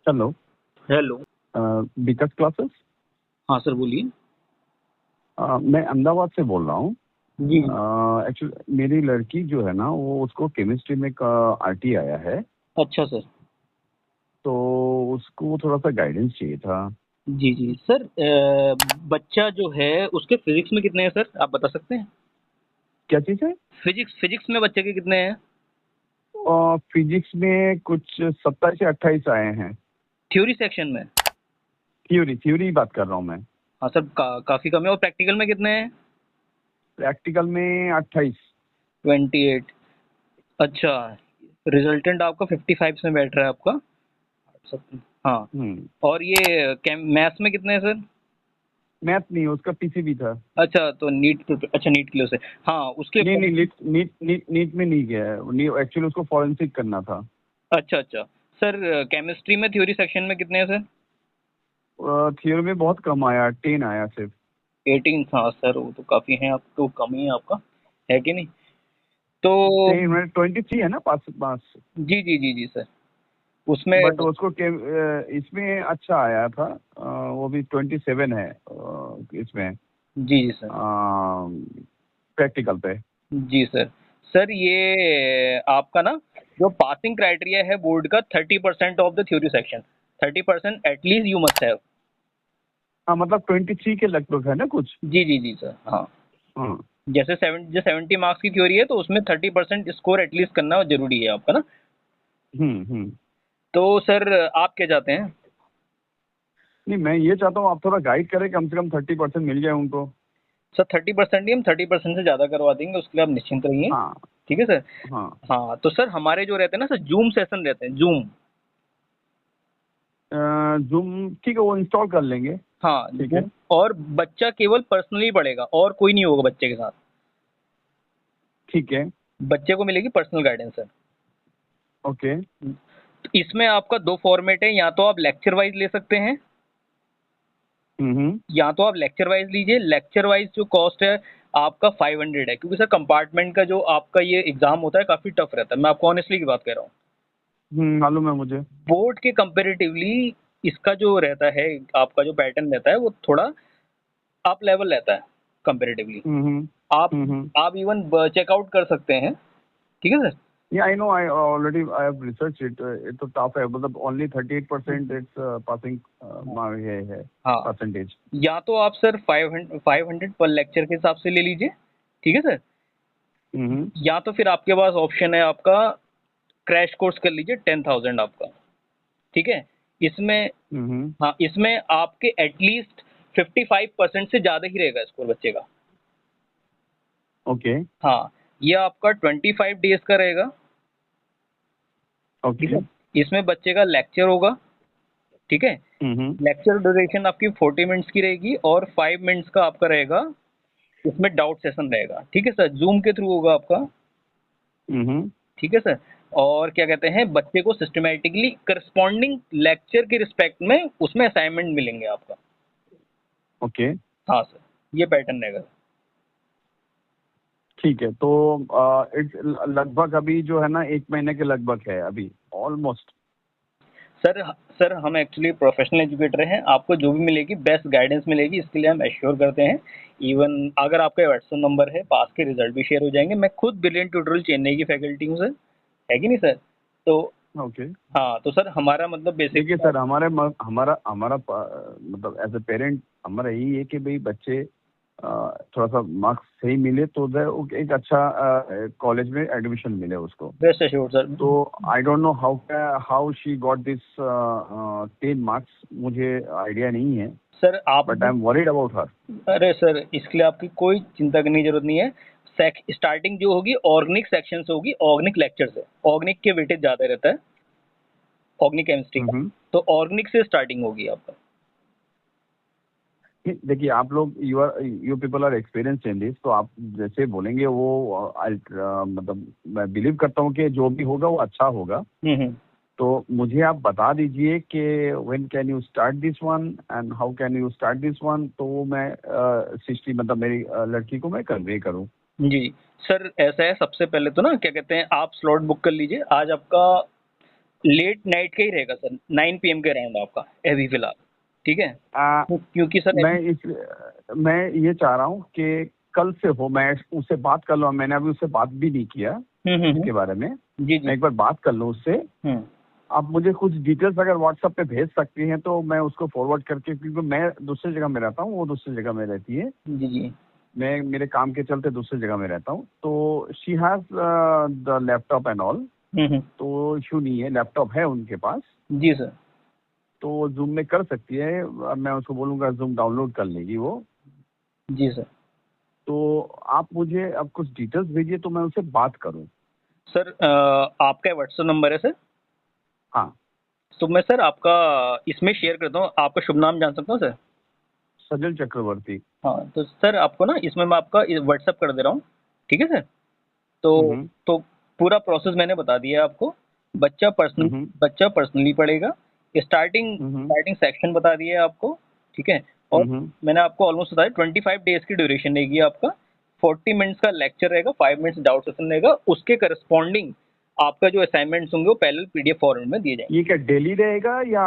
Hello. Hello. विकास classes. हाँ sir बोलिए। मैं अहमदाबाद से बोल रहा हूँ। जी। एक्चुअली मेरी लड़की जो है ना, वो उसको केमिस्ट्री में आरटी आया है। अच्छा सर। तो उसको थोड़ा सा गाइडेंस चाहिए था। जी जी सर, बच्चा जो है उसके फिजिक्स में कितने हैं सर, आप बता सकते हैं? क्या चीज़ है? फिजिक्स फिजिक्स में बच्चे के कितने हैं? फिजिक्स में कुछ 27 या 28 आए हैं। थ्योरी सेक्शन में? थ्योरी थ्योरी बात कर रहा हूँ मैं। हाँ सर, काफ़ी कम है। और प्रैक्टिकल में कितने हैं? प्रैक्टिकल में 28। 28। अच्छा। रिजल्टेंट आपका 55 में बैठ रहा है आपका। हाँ। हम्म। और ये मैथ्स में कितने हैं सर? मैथ नहीं, उसका पीसीबी था। अच्छा, तो अच्छा नीट के लिए से। हाँ उसके नहीं नहीं, नीट नीट नीट नीट में नहीं गया है। एक्चुअली उसको फॉरेंसिक करना था। अच्छा अच्छा। सर केमिस्ट्री में थ्योरी सेक्शन में कितने हैं सर? थ्योरी में बहुत कम आया, 10 आया सिर्फ। 18? हाँ सर, वो तो काफ़ी हैं, आप तो कम ही है आपका, है कि नहीं? तो 10 23 है ना, पास पास। जी जी जी जी सर, उसमें बट उसको इसमें अच्छा आया था। वो भी 27 है इसमें, जी जी सर। प्रैक्टिकल पे। जी सर। सर ये आपका ना, जो पासिंग क्राइटेरिया है बोर्ड का, 30% of the theory section, 30% at least you must have. हाँ, मतलब 23 के लगभग है ना कुछ। जी जी जी सर। हाँ, हाँ। जैसे 70 मार्क्स की थ्योरी है तो उसमें 30% स्कोर एटलीस्ट करना जरूरी है आपका ना। हम्म। तो सर आप क्या चाहते हैं? नहीं, मैं ये चाहता हूँ आप थोड़ा गाइड करें, कम से कम 30% मिल जाए उनको। सर 30% ही, हम 30% से ज़्यादा करवा देंगे, उसके लिए आप निश्चिंत रहिए। हाँ। ठीक है सर। हाँ। हाँ तो सर हमारे जो रहते हैं ना सर, जूम सेशन रहते हैं, जूम। जूम ठीक है, वो इंस्टॉल कर लेंगे। हाँ ठीक है। जूम। और बच्चा केवल पर्सनली पढ़ेगा और कोई नहीं होगा बच्चे के साथ। ठीक है। बच्चे को मिलेगी पर्सनल गाइडेंस सर। ओके। तो इसमें आपका दो फॉर्मेट है, या तो आप लेक्चर वाइज ले सकते हैं, हम्म। या तो आप लेक्चर वाइज लीजिए। लेक्चर वाइज जो कॉस्ट है आपका 500 है, क्योंकि सर कंपार्टमेंट का जो आपका ये एग्जाम होता है काफ़ी टफ रहता है, मैं आपको ऑनेस्टली की बात कह रहा हूँ। मालूम है मुझे। बोर्ड के कंपेरेटिवली इसका जो रहता है, आपका जो पैटर्न रहता है वो थोड़ा अप लेवल रहता है कंपेरेटिवली। हम्म। आप हम्म। आप इवन चेकआउट कर सकते हैं। ठीक है sir. Yeah, I know. I already I have researched it. It's तो tough है, मतलब only 38% it's passing mark है हाँ, percentage. या तो आप सर 500 पर लेक्चर के हिसाब से ले लीजिए। ठीक है सर। हम्म। या तो फिर आपके पास ऑप्शन है आपका, क्रैश कोर्स कर लीजिए 10,000 आपका। ठीक है। इसमें, हम्म। हाँ इसमें आपके एटलीस्ट 55% से ज़्यादा ही रहेगा स्कोर बच्चे का। ओके। हाँ, ये आपका 25 डेज का रहेगा। ठीक ओके। है। इसमें बच्चे का लेक्चर होगा। ठीक है। हम्म। लेक्चर ड्यूरेशन आपकी 40 मिनट्स की रहेगी, और 5 मिनट्स का आपका रहेगा, इसमें डाउट सेशन रहेगा। ठीक है सर, जूम के थ्रू होगा आपका। हम्म। ठीक है सर। और क्या कहते हैं, बच्चे को सिस्टमैटिकली करस्पॉन्डिंग लेक्चर के रिस्पेक्ट में उसमें असाइनमेंट मिलेंगे आपका। ओके। हाँ सर, ये पैटर्न रहेगा। ठीक है, तो इट्स लगभग अभी जो है ना, 1 महीने के लगभग है अभी, ऑलमोस्ट। सर सर हम एक्चुअली प्रोफेशनल एजुकेटर हैं, आपको जो भी मिलेगी बेस्ट गाइडेंस मिलेगी, इसके लिए हम एश्योर करते हैं। इवन अगर आपका व्हाट्सएप नंबर है, पास के रिजल्ट भी शेयर हो जाएंगे। मैं खुद ब्रिलियंट ट्यूटोरियल चेन्नई की फैकल्टी हूँ सर, है कि नहीं सर? तो ओके। हाँ, तो सर हमारा मतलब देखिए बेसिकली, सर, हमारा हमारा मतलब एज ए पेरेंट हमारा यही है कि भाई बच्चे थोड़ा सा मार्क्स सही मिले तो एक अच्छा कॉलेज में एडमिशन मिले उसको। Best assure sir. तो I don't know how she got this 10 marks, मुझे आइडिया नहीं है। सर आप, but I am worried about her. अरे सर इसके लिए आपकी कोई चिंता करने की जरूरत नहीं है। स्टार्टिंग जो होगी ऑर्गेनिक सेक्शन से होगी, ऑर्गेनिक लेक्चर से। ऑर्गेनिक के वेटेज ज़्यादा रहता है, ऑर्गेनिक केमिस्ट्री का। हम्म। तो ऑर्गेनिक से स्टार्टिंग होगी आपका। देखिए, आप लोग you people are experience in this, तो आप जैसे बोलेंगे वो मतलब मैं बिलीव करता हूँ कि जो भी होगा वो अच्छा होगा। हम्म। तो मुझे आप बता दीजिए कि when can you start this one and how can you start this one, तो वो मैं 60 मतलब मेरी लड़की को मैं कन्वे करूँ। जी सर, ऐसा है, सबसे पहले तो ना क्या कहते हैं, आप स्लॉट बुक कर लीजिए। आज आपका लेट नाइट का ही रहेगा सर, 9 PM के अराउंड आपका अभी फिलहाल, ठीक है। आ, क्योंकि सर मैं ये चाह रहा हूँ कि कल से हो, मैं उससे बात कर लूँ, मैंने अभी उससे बात भी नहीं किया इसके बारे में। जी जी। मैं एक बार बात कर लूँ उससे। आप मुझे कुछ डिटेल्स अगर व्हाट्सएप पे भेज सकती हैं तो मैं उसको फॉरवर्ड करके, क्योंकि मैं दूसरी जगह में रहता हूँ, वो दूसरी जगह में रहती है, जी जी। मैं मेरे काम के चलते दूसरी जगह में रहता हूँ, तो she has the laptop and all, तो इशू नहीं है, लैपटॉप है उनके पास, जी सर। तो जूम में कर सकती है। अब मैं उसको बोलूँगा जूम डाउनलोड कर लेगी वो। जी सर। तो आप मुझे अब कुछ डिटेल्स भेजिए तो मैं उससे बात करूँ। सर आपका व्हाट्सएप नंबर है सर? हाँ। तो मैं सर आपका इसमें शेयर करता हूँ, आपका शुभ नाम जान सकता हूँ सर? सजल चक्रवर्ती। हाँ, तो सर आपको ना इसमें मैं आपका व्हाट्सएप कर दे रहा हूँ, ठीक है सर? तो हम्म तो पूरा प्रोसेस मैंने बता दिया है आपको। हम्म बच्चा पर्सनली पढ़ेगा। स्टार्टिंग हम्म स्टार्टिंग सेक्शन बता दिया है आपको, ठीक है। और हम्म मैंने आपको ऑलमोस्ट बताया 25 डेज की ड्यूरेशन रहेगी आपका। 40 मिनट्स का लेक्चर रहेगा, 5 मिनट्स डाउट सेशन रहेगा, उसके करस्पॉन्डिंग आपका जो असाइनमेंट्स होंगे वो पैरेलल PDF फॉर्मेट में दिए जाएंगे। ये क्या डेली रहेगा या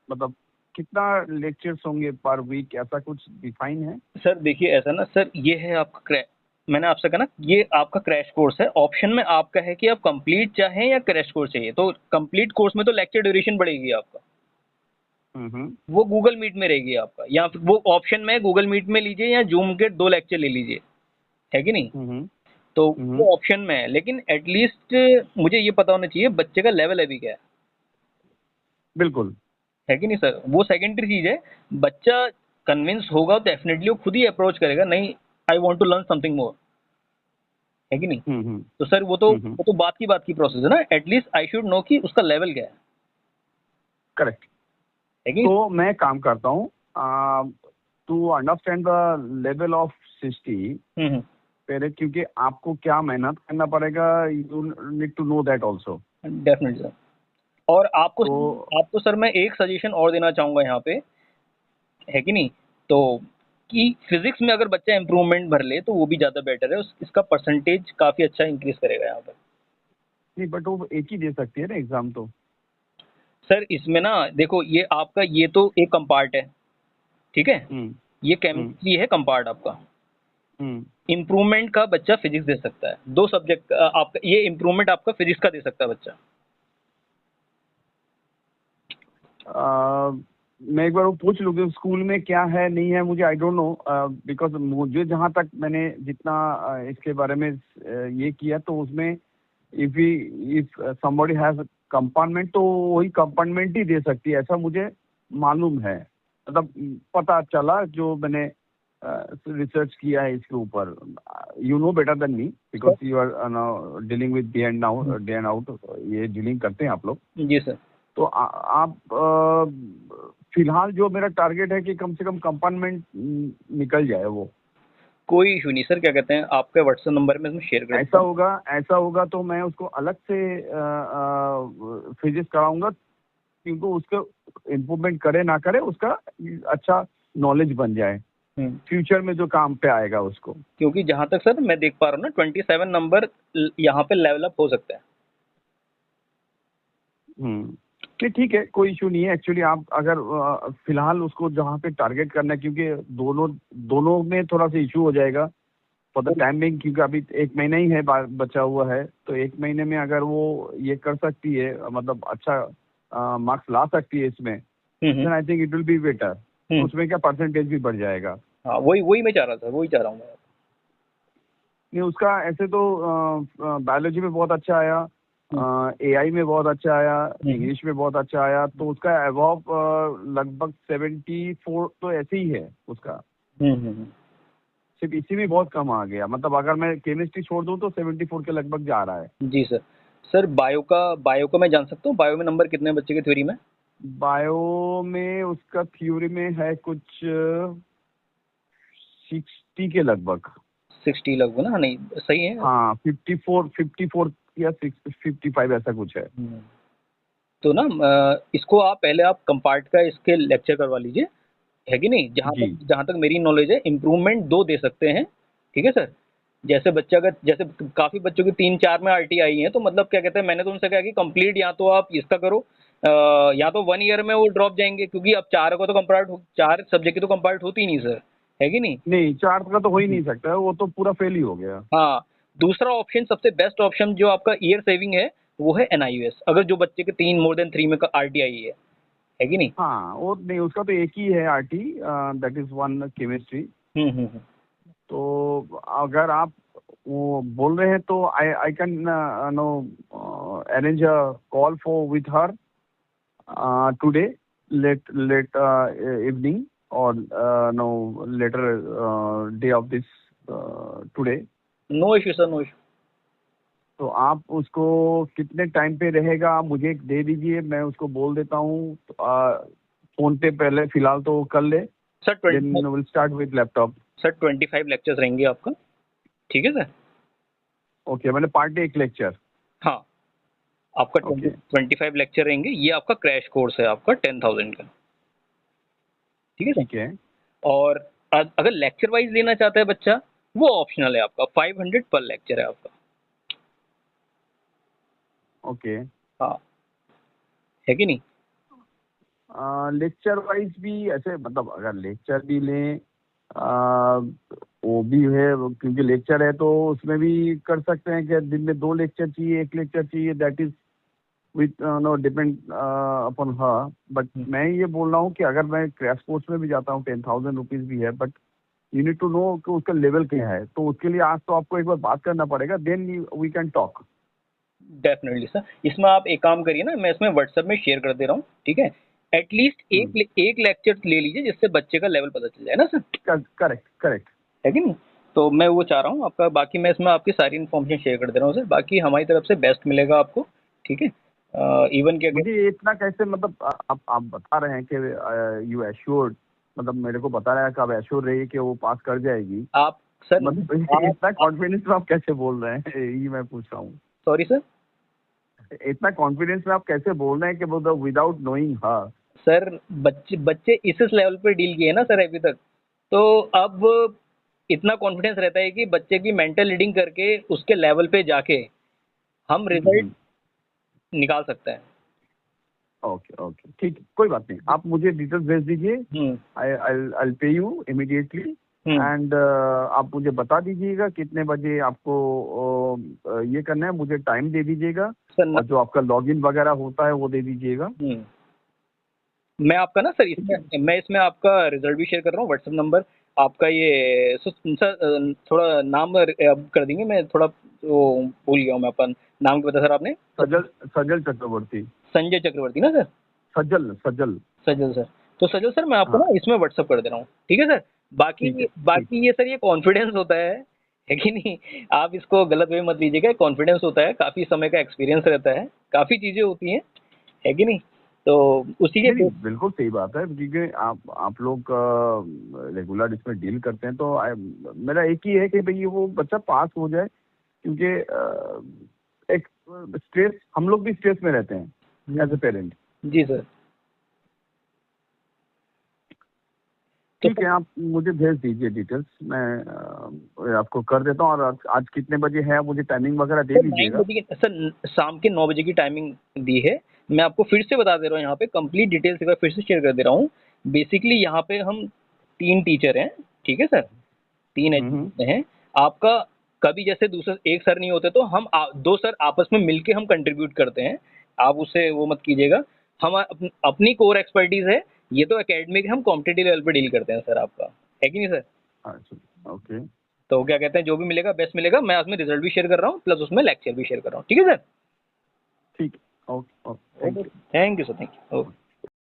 मतलब कितना लेक्चर्स होंगे पर वीक, ऐसा कुछ डिफाइन है? सर देखिए ऐसा ना सर, ये है आपका मैंने आपसे कहा ना ये आपका क्रैश कोर्स है। ऑप्शन में आपका है कि आप कंप्लीट चाहें या क्रैश कोर्स चाहिए। तो कंप्लीट कोर्स में तो लेक्चर ड्यूरेशन बढ़ेगी आपका, हम्म वो गूगल मीट में रहेगी आपका, या फिर वो ऑप्शन में गूगल मीट में लीजिए या जूम के 2 लेक्चर ले लीजिए, है कि नहीं। हम्म तो हम्म वो ऑप्शन में है, लेकिन एटलीस्ट मुझे ये पता होना चाहिए बच्चे का लेवल अभी क्या बिल्कुल। है कि नहीं सर। वो सेकेंडरी चीज है। बच्चा कन्विंस होगा तो डेफिनेटली वो खुद ही अप्रोच करेगा, नहीं I want to learn something more, है कि नहीं। हम्म तो सर वो तो बात की प्रोसेस है ना, एटलीस्ट आई शुड नो कि उसका लेवल क्या करेक्ट। है कि तो मैं काम करता हूँ to understand the level of system नहीं। पहले, क्योंकि आपको क्या मेहनत करना पड़ेगा, you need to know that also. Definitely sir. और तो आपको सर मैं एक सजेशन और देना चाहूंगा यहाँ पे, है कि नहीं। तो कि फिजिक्स में अगर बच्चा इम्प्रूवमेंट भर ले तो वो भी ज़्यादा बेटर है, इसका परसेंटेज काफ़ी अच्छा इंक्रीज करेगा यहाँ पर। नहीं, बट वो एक ही दे सकती है ना एग्जाम तो। सर इसमें ना देखो, ये आपका ये तो एक कंपार्ट है, ठीक है। हम्म ये हम्म केमिस्ट्री है कंपार्ट आपका। हम्म इम्प्रूवमेंट का बच्चा फिजिक्स दे सकता है, 2 सब्जेक्ट आपका ये इम्प्रूवमेंट आपका फिजिक्स का दे सकता है बच्चा। आ, मैं एक बार वो पूछ लूँ कि स्कूल में क्या है नहीं है, मुझे आई डोंट नो, बिकॉज मुझे जहाँ तक मैंने जितना इसके बारे में ये किया, तो उसमें if if somebody has compartment तो वही कंपार्टमेंट ही दे सकती है, ऐसा मुझे मालूम है। मतलब पता चला जो मैंने रिसर्च किया है इसके ऊपर। You know better than me because you are dealing with day and out, ये डीलिंग करते हैं आप लोग। जी सर। तो आप फिलहाल जो मेरा टारगेट है कि कम से कम कंपार्टमेंट निकल जाए वो। कोई इशू नहीं सर, क्या कहते हैं आपका व्हाट्सएप नंबर में शेयर कर देता हूँ। ऐसा होगा तो मैं उसको अलग से फिजिक्स कराऊंगा, क्योंकि उसको इम्प्रूवमेंट करे ना करे, उसका अच्छा नॉलेज बन जाए फ्यूचर में जो काम पे आएगा उसको। क्योंकि जहाँ तक सर मैं देख पा रहा हूँ ना 27 नंबर यहाँ पे लेवल अप हो सकता है। नहीं ठीक है, कोई इशू नहीं है। एक्चुअली आप अगर फिलहाल उसको जहाँ पे टारगेट करना है, क्योंकि दोनों दोनों में थोड़ा सा इशू हो जाएगा फॉर द टाइम बिंग, क्योंकि अभी 1 महीना ही है बचा हुआ है, तो 1 महीने में अगर वो ये कर सकती है, मतलब अच्छा मार्क्स ला सकती है इसमें, then I think it will be better. उसमें क्या परसेंटेज भी बढ़ जाएगा। हाँ वही वही मैं चाह रहा था, वही चाह रहा हूँ मैं। नहीं, उसका ऐसे तो बायोलॉजी में बहुत अच्छा आया, एआई में बहुत अच्छा आया, इंग्लिश में बहुत अच्छा आया, तो उसका अबव लगभग 74 तो ऐसे ही है उसका। सिर्फ इसी में बहुत कम आ गया, मतलब अगर मैं केमिस्ट्री छोड़ दूं तो 74 के लगभग जा रहा है। जी सर। सर बायो का मैं जान सकता हूँ, बायो में नंबर कितने हैं बच्चे के थ्योरी में? बायो में उसका थ्योरी में है कुछ 60 के लगभग। 60 लगभग ना, नहीं सही है। हाँ, 54 या 55 ऐसा कुछ है। तो ना इसको पहले आप कंपार्ट का इसके लेक्चर करवा लीजिए, है कि नहीं। जहाँ जी। तक जहाँ तक मेरी नॉलेज है इम्प्रूवमेंट 2 दे सकते हैं, ठीक है सर। जैसे बच्चा अगर जैसे काफ़ी बच्चों की 3-4 में आरटीआई है, तो मतलब क्या कहते हैं, मैंने तो उनसे कहा कि कंप्लीट या तो आप इसका करो, या तो 1 ईयर में वो ड्रॉप जाएँगे, क्योंकि अब 4 को तो कंपार्ट 4 सब्जेक्ट की तो कंपार्ट होती ही नहीं सर, है कि नहीं? नहीं, चार का तो हो ही नहीं सकता है, वो तो पूरा फेल ही हो गया। हाँ, दूसरा ऑप्शन सबसे बेस्ट ऑप्शन जो आपका ईयर सेविंग है, वो है एनआईयूएस, अगर जो बच्चे के 3 मोर देन 3 में का आरटीआई है कि नहीं? हाँ, वो नहीं, उसका तो एक ही है RT, that is one chemistry. हुँ। तो अगर आप वो बोल रहे हैं तो I I can no arrange a call for with her today, late evening, और no later day of this today. No issue sir, no issue. तो आप उसको कितने टाइम पे रहेगा आप मुझे दे दीजिए, मैं उसको बोल देता हूँ। फोन पे पहले फिलहाल तो कर ले, sir then will start with laptop. 25 lectures रहेंगे आपका, ठीक है सर? ओके, मैंने पार्ट डे एक लेक्चर। हाँ, आपका ओके, 25 लेक्चर रहेंगे, ये आपका क्रैश कोर्स है आपका 10,000 का, ठीक है सर? ठीक है। और अगर लेक्चर वाइज लेना चाहता है बच्चा, वो ऑप्शनल है आपका, 500 पर लेक्चर है आपका। ओके, हाँ, है कि नहीं? लेक्चर वाइज भी ऐसे, मतलब अगर लेक्चर भी लें, वो भी है, क्योंकि लेक्चर है तो उसमें भी कर सकते हैं कि दिन में 2 लेक्चर चाहिए, 1 लेक्चर चाहिए, that is with no depend upon her. But hmm. मैं ये बोल रहा हूँ कि अगर मैं क्रैश कोर्स में भी जाता हूँ, 10,000 रुपीज भी है, but you need to know कि उसका लेवल क्या है। तो उसके लिए आज तो आपको एक बार बात करना पड़ेगा, then we can talk. Definitely sir, इसमें आप एक काम करिए ना, मैं इसमें व्हाट्सएप में शेयर कर दे रहा हूँ, ठीक है? एटलीस्ट एक लेक्चर ले लीजिए, जिससे बच्चे का लेवल पता चल जाए ना सर, करेक्ट, करेक्ट। है कि नहीं? तो मैं वो चाह रहा हूँ आपका, बाकी मैं इसमें आपकी सारी इन्फॉर्मेशन शेयर कर दे रहा हूँ सर, बाकी हमारी तरफ से बेस्ट मिलेगा आपको, ठीक है? इवन क्या मुझे कहते इतना कैसे, मतलब आप बता रहे हैं कि यू एश्योर्ड, मतलब मेरे को बता रहा है कि आप एश्योर रहिए कि वो पास कर जाएगी। आप सर, मतलब आप इतना कॉन्फिडेंस में आप कैसे बोल रहे हैं, ये मैं पूछ रहा हूँ। Sorry sir. इतना कॉन्फिडेंस में आप कैसे बोल रहे हैं कि वो विदाउट नोइंग हाँ। सर बच्चे बच्चे इस लेवल पे डील किए ना सर अभी तक, तो अब इतना कॉन्फिडेंस रहता है कि बच्चे की मेंटल रीडिंग करके उसके लेवल पे जाके हम रिजल्ट निकाल सकते हैं। ओके, ओके, ठीक है, कोई बात नहीं, आप मुझे डिटेल्स भेज दीजिए। हम्म आई आई पे यू इमीडिएटली। हम्म एंड आप मुझे बता दीजिएगा कितने बजे आपको ये करना है, मुझे टाइम दे दीजिएगा, सर और जो आपका लॉगिन वगैरह होता है वो दे दीजिएगा। मैं आपका ना सर, ठीक है। इसमें मैं इसमें आपका रिजल्ट भी शेयर कर रहा हूँ, व्हाट्सएप नंबर आपका ये सर, थोड़ा नाम कर देंगे, मैं थोड़ा वो भूल गया हूँ मैं, अपन नाम क्या बताया सर आपने? सजल, सजल चक्रवर्ती। संजय चक्रवर्ती ना सर? सजल, सजल। सजल सर। तो सजल सर, मैं आपको ना हाँ, इसमें व्हाट्सअप कर दे रहा हूँ, ठीक है सर? ठीक है, बाकी ठीक। बाकी ये सर, ये कॉन्फिडेंस होता है कि नहीं? आप इसको गलत वे मत लीजिएगा, कॉन्फिडेंस होता है, काफ़ी समय का एक्सपीरियंस रहता है, काफ़ी चीज़ें होती हैं, है कि नहीं? तो उसी के नहीं, नहीं, बिल्कुल सही बात है, क्योंकि आप लोग रेगुलर इसमें डील करते हैं, तो मेरा एक ही है कि भाई वो बच्चा पास हो जाए, क्योंकि एक स्ट्रेस, हम लोग भी स्ट्रेस में रहते हैं एज ए पेरेंट। जी सर। तो ठीक है, आप मुझे भेज दीजिए डिटेल्स, मैं आपको कर देता हूँ। और आज कितने बजे है, मुझे टाइमिंग वगैरह दे सर 9 दीजिएगा। बजे की सर, शाम के 9 बजे की टाइमिंग दी है। मैं आपको फिर से बता दे रहा हूँ, यहाँ पे कंप्लीट डिटेल्स एक बार फिर से शेयर कर दे रहा हूँ। बेसिकली यहाँ पे हम 3 टीचर हैं, ठीक है सर? 3 हम्म। एजुकेटर हैं। आपका कभी जैसे दूसरा एक सर नहीं होते, तो हम 2 सर आपस में मिलके हम कंट्रीब्यूट करते हैं। आप उससे वो मत कीजिएगा। हम अपनी कोर एक्सपर्टीज़ है, ये तो एकेडमिक हम कॉम्पिटिटिव लेवल पे डील करते हैं सर आपका, है कि नहीं सर? अच्छा, ओके। तो क्या कहते हैं, जो भी मिलेगा बेस्ट मिलेगा। मैं उसमें रिजल्ट भी शेयर कर रहा हूँ, प्लस उसमें लेक्चर भी शेयर कर रहा हूँ, ठीक है सर? ठीक है, okay, okay, thank okay, you. Thank you sir, thank you. Okay.